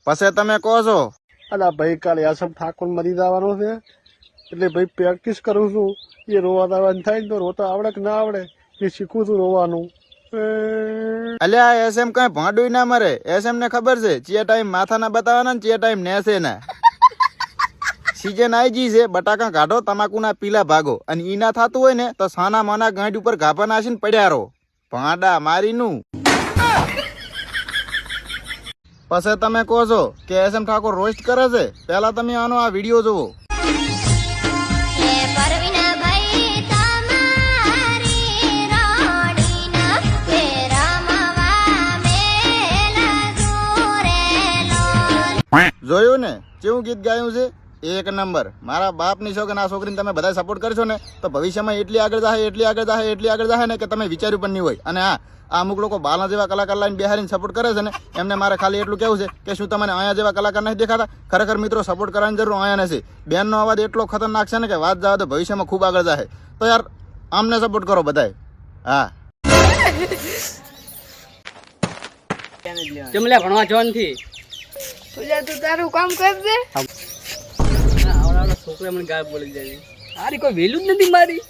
પછી તમે કહો છો અલા ભાઈ કાલે આસમ ઠાકોર મરી જવાનો છે એટલે ભાઈ પ્રેક્ટિસ કરું છું. એ રોવા દાવાનું થાય ને તો રોતા આવડે કે ના આવડે એ શીખું છું રોવાનું. અલ્યા એસએમ કઈ ભાંડુય ના મરે. એસએમ ને ખબર છે ચિયા ટાઈમ માથા ના બતાવવાના ને ચિયા ટાઈમ નેસે ના. સીઝન આવી ગઈ છે, બટાકા કાઢો, તમાકુના પીલા ભાગો, અને ઈ ના થતું હોય ને તો સાના માના ગાંઠ ઉપર ગાભા નાસીને પડ્યા રહો. ભાંડા મારીનું. પછી તમે કહો છો કે એસએમ ઠાકોર રોસ્ટ કરે છે. પહેલા તમે આનો આ વિડીયો જોવો. જોયું ને કેવું ગીત ગાયું છે? એક નંબર. મારા બાપની છોકરી આ છોકરીને તમે બધા સપોર્ટ કરશો ને તો ભવિષ્યમાં એટલી આગળ જાય ને કે તમે વિચાર્યું પણ નહીં હોય. અને હા, આ અમુક લોકો બાલા જેવા કલાકાર લાઈને બિહારીને સપોર્ટ કરે છે ને, એમને મારે ખાલી એટલું કહેવું છે કે શું તમને અહીંયા જેવા કલાકાર નથી દેખાતા? ખરેખર મિત્રો સપોર્ટ કરવાની જરૂર અહીંયા નથી. બેનનો અવાજ એટલો ખતરનાક છે ને કે વાત જવા તો ભવિષ્યમાં ખૂબ આગળ જાય. તો યાર આમને સપોર્ટ કરો બધાય. હા જમલે ભણવા જોન થી તું તારું કામ કરજે. આવડા છોકરા મને ગાય બોલી જાય. આરી કોઈ વેલ્યુ જ નથી મારી.